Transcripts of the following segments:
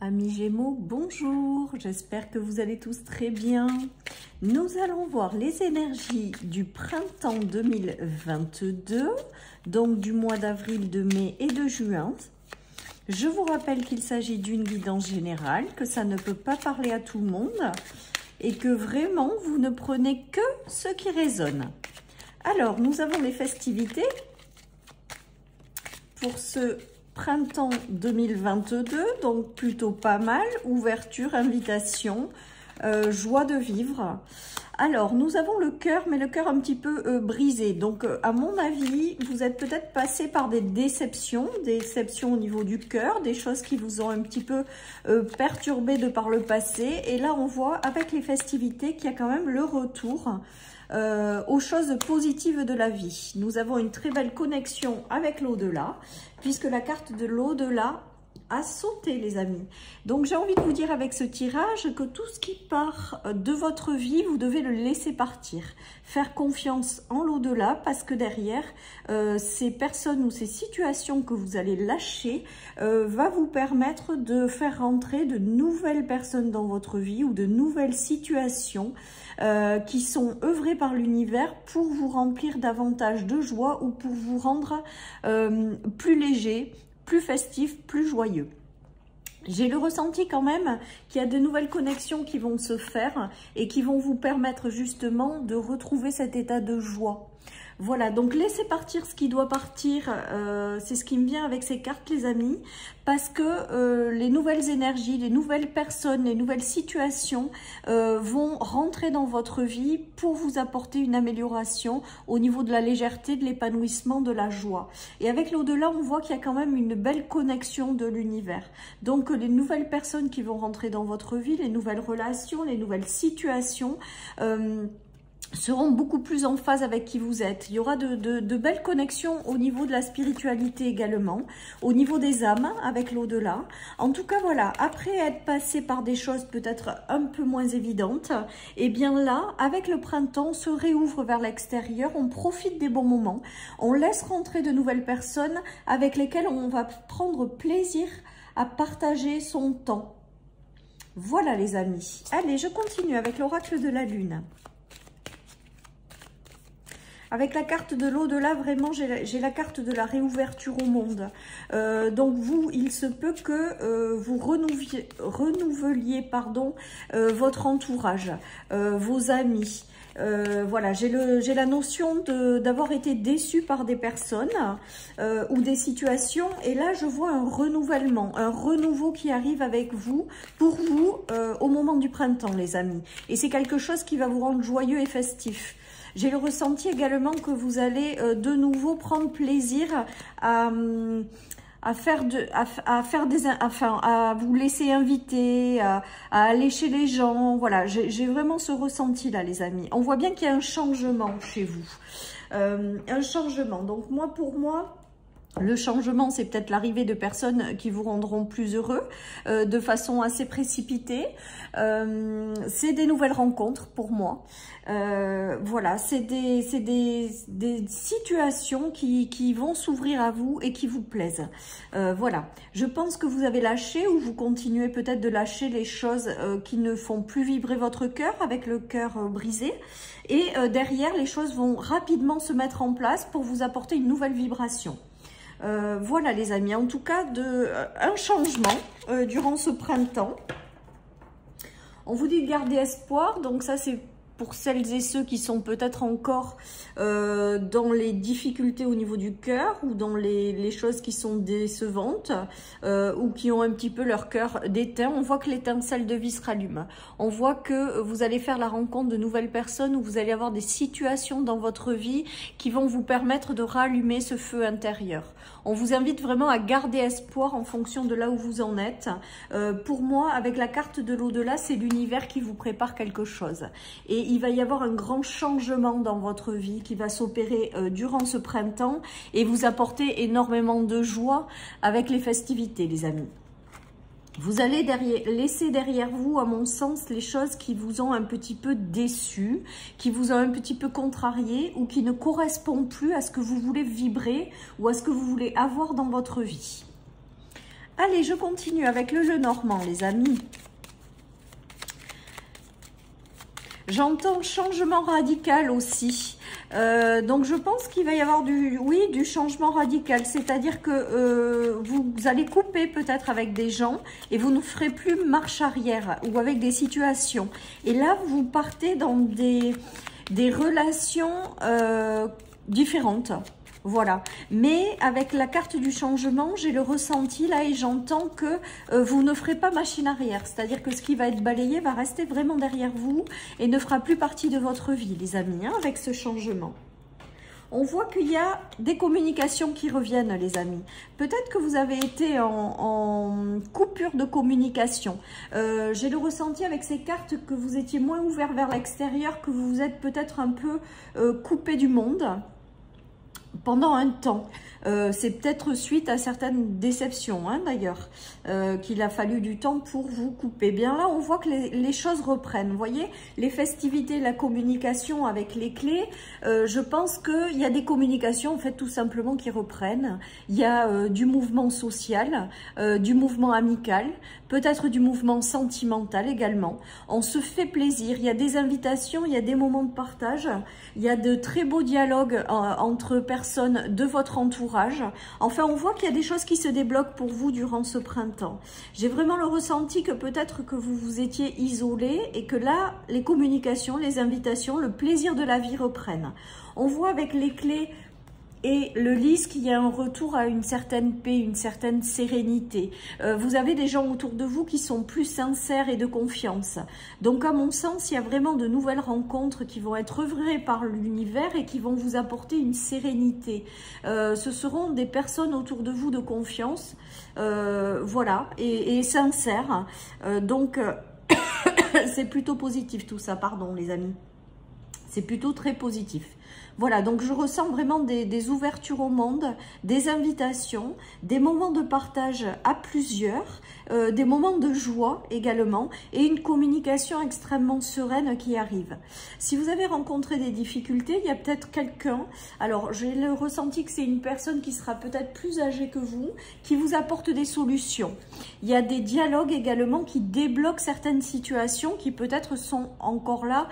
Amis Gémeaux, bonjour, j'espère que vous allez tous très bien. Nous allons voir les énergies du printemps 2022, donc du mois d'avril, de mai et de juin. Je vous rappelle qu'il s'agit d'une guidance générale, que ça ne peut pas parler à tout le monde et que vraiment vous ne prenez que ce qui résonne. Alors, nous avons les festivités pour ce printemps 2022, donc plutôt pas mal, ouverture, invitation, joie de vivre. Alors, nous avons le cœur, mais le cœur un petit peu brisé. Donc, à mon avis, vous êtes peut-être passé par des déceptions au niveau du cœur, des choses qui vous ont un petit peu perturbé de par le passé. Et là, on voit avec les festivités qu'il y a quand même le retour aux choses positives de la vie. Nous avons une très belle connexion avec l'au-delà, puisque la carte de l'au-delà a sauté, les amis. Donc, j'ai envie de vous dire avec ce tirage que tout ce qui part de votre vie, vous devez le laisser partir. Faire confiance en l'au-delà, parce que derrière, ces personnes ou ces situations que vous allez lâcher va vous permettre de faire rentrer de nouvelles personnes dans votre vie ou de nouvelles situations qui sont œuvrées par l'univers pour vous remplir davantage de joie ou pour vous rendre plus léger, plus festif, plus joyeux. J'ai le ressenti quand même qu'il y a de nouvelles connexions qui vont se faire et qui vont vous permettre justement de retrouver cet état de joie. Voilà, donc laissez partir ce qui doit partir, c'est ce qui me vient avec ces cartes, les amis, parce que les nouvelles énergies, les nouvelles personnes, les nouvelles situations vont rentrer dans votre vie pour vous apporter une amélioration au niveau de la légèreté, de l'épanouissement, de la joie. Et avec l'au-delà, on voit qu'il y a quand même une belle connexion de l'univers. Donc les nouvelles personnes qui vont rentrer dans votre vie, les nouvelles relations, les nouvelles situations seront beaucoup plus en phase avec qui vous êtes. Il y aura de belles connexions au niveau de la spiritualité également, au niveau des âmes avec l'au-delà. En tout cas, voilà, après être passé par des choses peut-être un peu moins évidentes, et bien là, avec le printemps, on se réouvre vers l'extérieur, on profite des bons moments, on laisse rentrer de nouvelles personnes avec lesquelles on va prendre plaisir à partager son temps. Voilà les amis. Allez, je continue avec l'oracle de la Lune. Avec la carte de l'au-delà, vraiment, j'ai la carte de la réouverture au monde. Donc, vous, il se peut que vous renouveliez votre entourage, vos amis. Voilà, j'ai la notion d'avoir été déçu par des personnes ou des situations. Et là, je vois un renouvellement, un renouveau qui arrive avec vous, pour vous, au moment du printemps, les amis. Et c'est quelque chose qui va vous rendre joyeux et festif. J'ai le ressenti également que vous allez de nouveau prendre plaisir à vous laisser inviter, à aller chez les gens. Voilà, j'ai vraiment ce ressenti là, les amis. On voit bien qu'il y a un changement chez vous. Un changement. Donc pour moi, le changement, c'est peut-être l'arrivée de personnes qui vous rendront plus heureux de façon assez précipitée. C'est des nouvelles rencontres pour moi. Voilà, c'est des situations qui vont s'ouvrir à vous et qui vous plaisent. Voilà, je pense que vous avez lâché ou vous continuez peut-être de lâcher les choses qui ne font plus vibrer votre cœur avec le cœur brisé. Et derrière, les choses vont rapidement se mettre en place pour vous apporter une nouvelle vibration. Voilà les amis, en tout cas un changement durant ce printemps. On vous dit de garder espoir, donc ça c'est pour celles et ceux qui sont peut-être encore dans les difficultés au niveau du cœur ou dans les choses qui sont décevantes ou qui ont un petit peu leur cœur déteint. On voit que l'étincelle de vie se rallume. On voit que vous allez faire la rencontre de nouvelles personnes, où vous allez avoir des situations dans votre vie qui vont vous permettre de rallumer ce feu intérieur. On vous invite vraiment à garder espoir en fonction de là où vous en êtes. Pour moi, avec la carte de l'au-delà, c'est l'univers qui vous prépare quelque chose. Et il va y avoir un grand changement dans votre vie qui va s'opérer durant ce printemps et vous apporter énormément de joie avec les festivités, les amis. Vous allez laisser derrière vous, à mon sens, les choses qui vous ont un petit peu déçu, qui vous ont un petit peu contrarié ou qui ne correspondent plus à ce que vous voulez vibrer ou à ce que vous voulez avoir dans votre vie. Allez, je continue avec le Lenormand, les amis. J'entends changement radical aussi. Donc, je pense qu'il va y avoir du changement radical. C'est-à-dire que vous allez couper peut-être avec des gens et vous ne ferez plus marche arrière ou avec des situations. Et là, vous partez dans des relations différentes. Voilà, mais avec la carte du changement, j'ai le ressenti là et j'entends que vous ne ferez pas machine arrière. C'est-à-dire que ce qui va être balayé va rester vraiment derrière vous et ne fera plus partie de votre vie, les amis, hein, avec ce changement. On voit qu'il y a des communications qui reviennent, les amis. Peut-être que vous avez été en coupure de communication. J'ai le ressenti avec ces cartes que vous étiez moins ouvert vers l'extérieur, que vous vous êtes peut-être un peu coupé du monde pendant un temps. C'est peut-être suite à certaines déceptions, hein, d'ailleurs, qu'il a fallu du temps pour vous couper. Bien là, on voit que les choses reprennent. Vous voyez, les festivités, la communication avec les clés, je pense qu'il y a des communications, en fait, tout simplement, qui reprennent. Il y a du mouvement social, du mouvement amical, peut-être du mouvement sentimental également. On se fait plaisir, il y a des invitations, il y a des moments de partage, il y a de très beaux dialogues entre personnes de votre entourage. Enfin, on voit qu'il y a des choses qui se débloquent pour vous durant ce printemps. J'ai vraiment le ressenti que peut-être que vous vous étiez isolé et que là, les communications, les invitations, le plaisir de la vie reprennent. On voit avec les clés et le lys qu'il y a un retour à une certaine paix, une certaine sérénité. Vous avez des gens autour de vous qui sont plus sincères et de confiance. Donc, à mon sens, il y a vraiment de nouvelles rencontres qui vont être œuvrées par l'univers et qui vont vous apporter une sérénité. Ce seront des personnes autour de vous de confiance, voilà, et sincères. Donc, c'est plutôt positif tout ça, pardon les amis. C'est plutôt très positif. Voilà, donc je ressens vraiment des ouvertures au monde, des invitations, des moments de partage à plusieurs, des moments de joie également et une communication extrêmement sereine qui arrive. Si vous avez rencontré des difficultés, il y a peut-être quelqu'un, alors j'ai le ressenti que c'est une personne qui sera peut-être plus âgée que vous, qui vous apporte des solutions. Il y a des dialogues également qui débloquent certaines situations qui peut-être sont encore là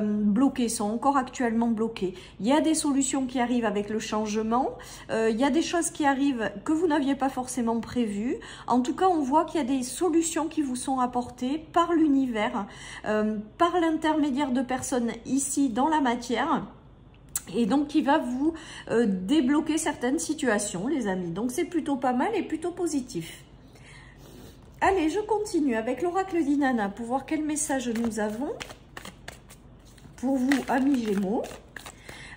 bloquées, sont encore actuellement bloquées. Il y a des solutions qui arrivent avec le changement, il y a des choses qui arrivent que vous n'aviez pas forcément prévues. En tout cas, on voit qu'il y a des solutions qui vous sont apportées par l'univers, par l'intermédiaire de personnes ici dans la matière. Et donc, qui va vous débloquer certaines situations, les amis. Donc, c'est plutôt pas mal et plutôt positif. Allez, je continue avec l'oracle d'Inanna pour voir quel message nous avons pour vous, amis Gémeaux.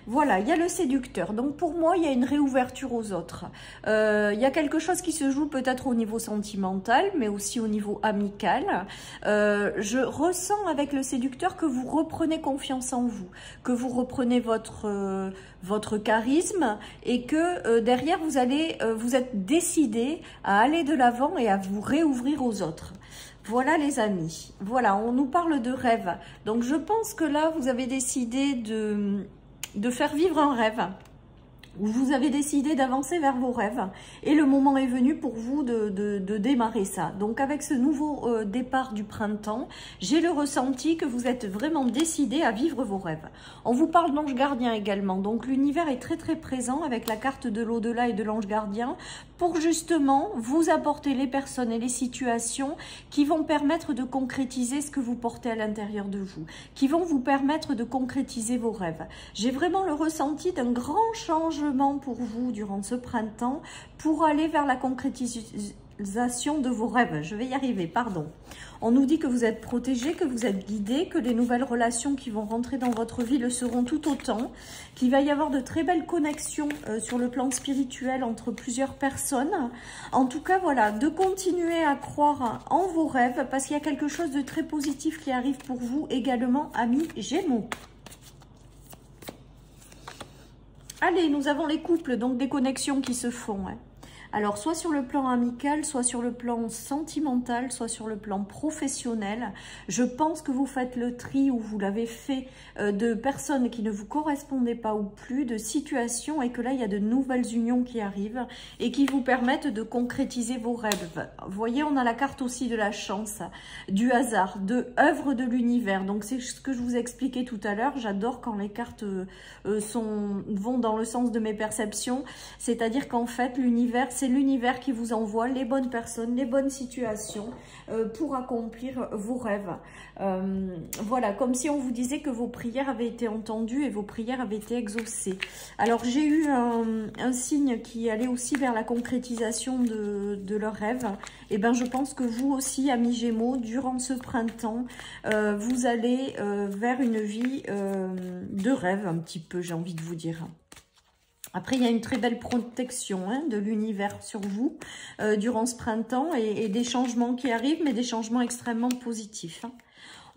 Voilà, il y a le séducteur. Donc, pour moi, il y a une réouverture aux autres. Il y a quelque chose qui se joue peut-être au niveau sentimental, mais aussi au niveau amical. Je ressens avec le séducteur que vous reprenez confiance en vous, que vous reprenez votre charisme et que derrière, vous êtes décidé à aller de l'avant et à vous réouvrir aux autres. Voilà les amis. Voilà, on nous parle de rêve. Donc, je pense que là, vous avez décidé de faire vivre un rêve, où vous avez décidé d'avancer vers vos rêves et le moment est venu pour vous de démarrer ça. Donc avec ce nouveau départ du printemps, j'ai le ressenti que vous êtes vraiment décidé à vivre vos rêves. On vous parle d'ange gardien également, donc l'univers est très très présent avec la carte de l'au-delà et de l'ange gardien pour justement vous apporter les personnes et les situations qui vont permettre de concrétiser ce que vous portez à l'intérieur de vous, qui vont vous permettre de concrétiser vos rêves. J'ai vraiment le ressenti d'un grand changement pour vous durant ce printemps pour aller vers la concrétisation de vos rêves. Je vais y arriver, pardon. On nous dit que vous êtes protégé, que vous êtes guidé, que les nouvelles relations qui vont rentrer dans votre vie le seront tout autant, qu'il va y avoir de très belles connexions sur le plan spirituel entre plusieurs personnes. En tout cas, voilà, de continuer à croire en vos rêves parce qu'il y a quelque chose de très positif qui arrive pour vous également, amis Gémeaux. Allez, nous avons les couples, donc des connexions qui se font. Hein. Alors, soit sur le plan amical, soit sur le plan sentimental, soit sur le plan professionnel. Je pense que vous faites le tri ou vous l'avez fait de personnes qui ne vous correspondaient pas ou plus, de situations, et que là, il y a de nouvelles unions qui arrivent et qui vous permettent de concrétiser vos rêves. Vous voyez, on a la carte aussi de la chance, du hasard, de œuvre de l'univers. Donc, c'est ce que je vous expliquais tout à l'heure. J'adore quand les cartes vont dans le sens de mes perceptions. C'est-à-dire qu'en fait, l'univers, c'est l'univers qui vous envoie les bonnes personnes, les bonnes situations pour accomplir vos rêves. Voilà, comme si on vous disait que vos prières avaient été entendues et vos prières avaient été exaucées. Alors, j'ai eu un signe qui allait aussi vers la concrétisation de leurs rêves. Et bien, je pense que vous aussi, amis Gémeaux, durant ce printemps, vous allez vers une vie de rêve un petit peu, j'ai envie de vous dire. Après, il y a une très belle protection de l'univers sur vous durant ce printemps et des changements qui arrivent, mais des changements extrêmement positifs.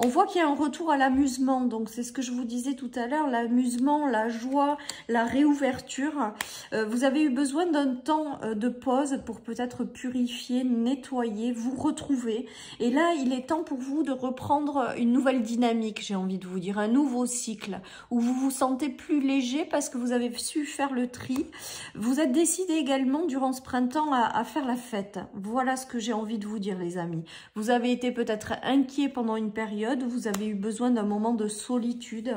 On voit qu'il y a un retour à l'amusement, donc c'est ce que je vous disais tout à l'heure, l'amusement, la joie, la réouverture. Vous avez eu besoin d'un temps de pause pour peut-être purifier, nettoyer, vous retrouver. Et là, il est temps pour vous de reprendre une nouvelle dynamique, j'ai envie de vous dire, un nouveau cycle, où vous vous sentez plus léger parce que vous avez su faire le tri. Vous êtes décidé également durant ce printemps à faire la fête. Voilà ce que j'ai envie de vous dire, les amis. Vous avez été peut-être inquiet pendant une période, vous avez eu besoin d'un moment de solitude,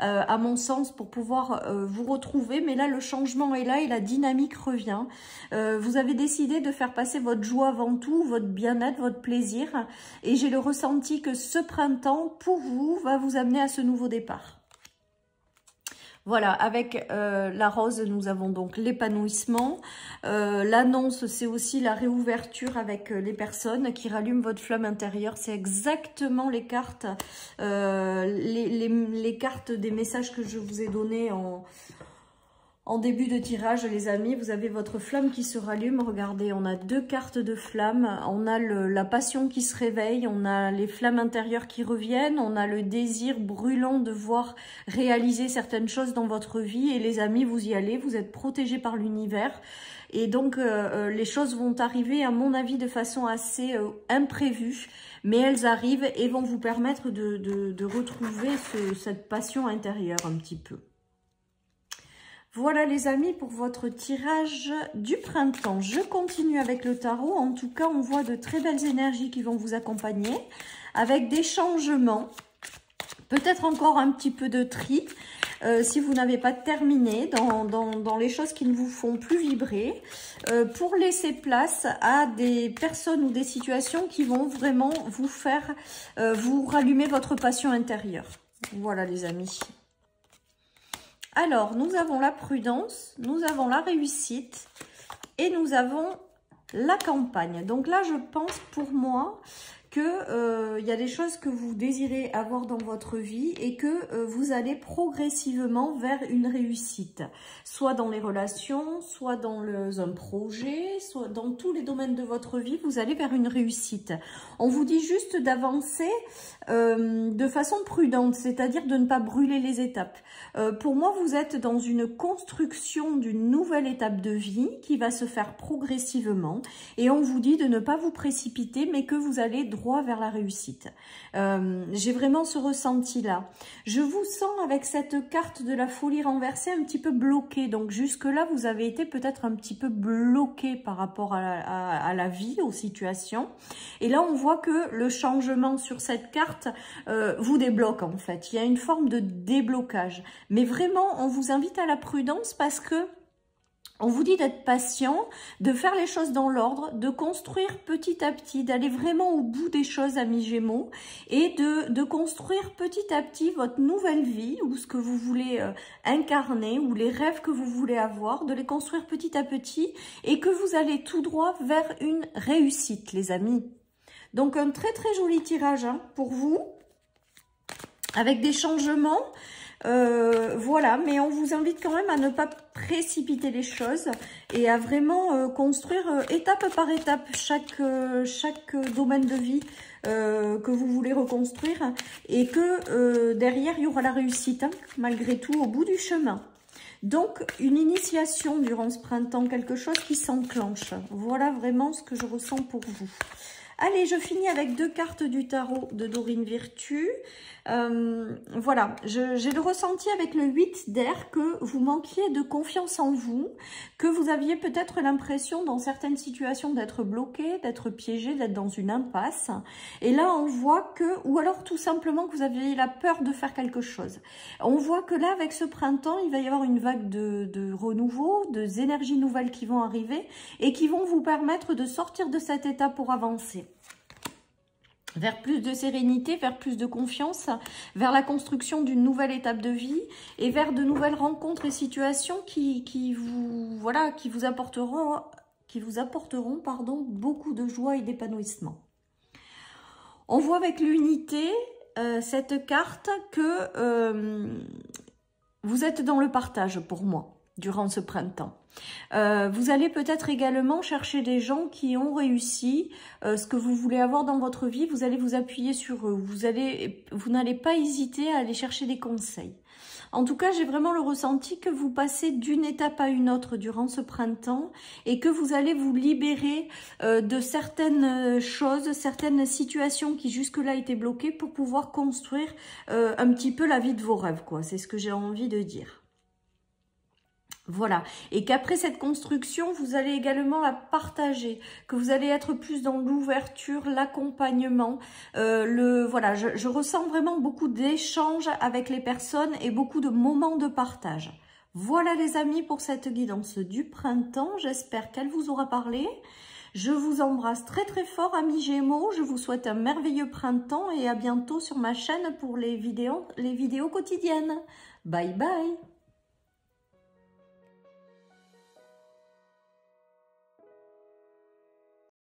à mon sens, pour pouvoir vous retrouver. Mais là, le changement est là et la dynamique revient. Vous avez décidé de faire passer votre joie avant tout, votre bien-être, votre plaisir. Et j'ai le ressenti que ce printemps, pour vous, va vous amener à ce nouveau départ. Voilà, avec la rose, nous avons donc l'épanouissement. L'annonce, c'est aussi la réouverture avec les personnes qui rallument votre flamme intérieure. C'est exactement les cartes, les cartes des messages que je vous ai donnés en début de tirage, les amis. Vous avez votre flamme qui se rallume. Regardez, on a deux cartes de flamme. On a la passion qui se réveille. On a les flammes intérieures qui reviennent. On a le désir brûlant de voir réaliser certaines choses dans votre vie. Et les amis, vous y allez. Vous êtes protégés par l'univers. Et donc, les choses vont arriver, à mon avis, de façon assez imprévue. Mais elles arrivent et vont vous permettre de retrouver cette passion intérieure un petit peu. Voilà les amis pour votre tirage du printemps. Je continue avec le tarot. En tout cas, on voit de très belles énergies qui vont vous accompagner avec des changements. Peut-être encore un petit peu de tri si vous n'avez pas terminé dans les choses qui ne vous font plus vibrer pour laisser place à des personnes ou des situations qui vont vraiment vous faire vous rallumer votre passion intérieure. Voilà les amis. Alors, nous avons la prudence, nous avons la réussite et nous avons la campagne. Donc là, je pense pour moi que y a des choses que vous désirez avoir dans votre vie et que vous allez progressivement vers une réussite. Soit dans les relations, soit dans un projet, soit dans tous les domaines de votre vie, vous allez vers une réussite. On vous dit juste d'avancer de façon prudente, c'est-à-dire de ne pas brûler les étapes. Pour moi, vous êtes dans une construction d'une nouvelle étape de vie qui va se faire progressivement et on vous dit de ne pas vous précipiter mais que vous allez droit vers la réussite. J'ai vraiment ce ressenti-là. Je vous sens avec cette carte de la folie renversée un petit peu bloqué. Donc jusque-là, vous avez été peut-être un petit peu bloqué par rapport à la vie, aux situations. Et là, on voit que le changement sur cette carte vous débloque en fait. Il y a une forme de déblocage. Mais vraiment, on vous invite à la prudence parce que on vous dit d'être patient, de faire les choses dans l'ordre, de construire petit à petit, d'aller vraiment au bout des choses, amis Gémeaux, et de construire petit à petit votre nouvelle vie, ou ce que vous voulez incarner, ou les rêves que vous voulez avoir, de les construire petit à petit, et que vous allez tout droit vers une réussite, les amis. Donc un très très joli tirage pour vous, avec des changements. Voilà, mais on vous invite quand même à ne pas précipiter les choses et à vraiment construire étape par étape chaque domaine de vie que vous voulez reconstruire et que derrière il y aura la réussite malgré tout au bout du chemin. Donc, une initiation durant ce printemps, quelque chose qui s'enclenche. Voilà vraiment ce que je ressens pour vous. Allez, je finis avec 2 cartes du tarot de Dorine Virtue. Voilà, j'ai le ressenti avec le 8 d'air que vous manquiez de confiance en vous, que vous aviez peut-être l'impression dans certaines situations d'être bloqué, d'être piégé, d'être dans une impasse. Et là, on voit que, ou alors tout simplement que vous aviez la peur de faire quelque chose. On voit que là, avec ce printemps, il va y avoir une vague de renouveau, de énergies nouvelles qui vont arriver et qui vont vous permettre de sortir de cet état pour avancer. Vers plus de sérénité, vers plus de confiance, vers la construction d'une nouvelle étape de vie et vers de nouvelles rencontres et situations qui vous apporteront beaucoup de joie et d'épanouissement. On voit avec l'unité, cette carte, que vous êtes dans le partage pour moi durant ce printemps. Vous allez peut-être également chercher des gens qui ont réussi ce que vous voulez avoir dans votre vie. Vous allez vous appuyer sur eux. Vous n'allez pas hésiter à aller chercher des conseils. En tout cas, j'ai vraiment le ressenti que vous passez d'une étape à une autre durant ce printemps et que vous allez vous libérer de certaines choses, certaines situations qui jusque-là étaient bloquées pour pouvoir construire un petit peu la vie de vos rêves, quoi. C'est ce que j'ai envie de dire. Voilà, et qu'après cette construction, vous allez également la partager, que vous allez être plus dans l'ouverture, l'accompagnement. Voilà, je ressens vraiment beaucoup d'échanges avec les personnes et beaucoup de moments de partage. Voilà les amis pour cette guidance du printemps, j'espère qu'elle vous aura parlé. Je vous embrasse très très fort amis Gémeaux, je vous souhaite un merveilleux printemps et à bientôt sur ma chaîne pour les vidéos quotidiennes. Bye bye.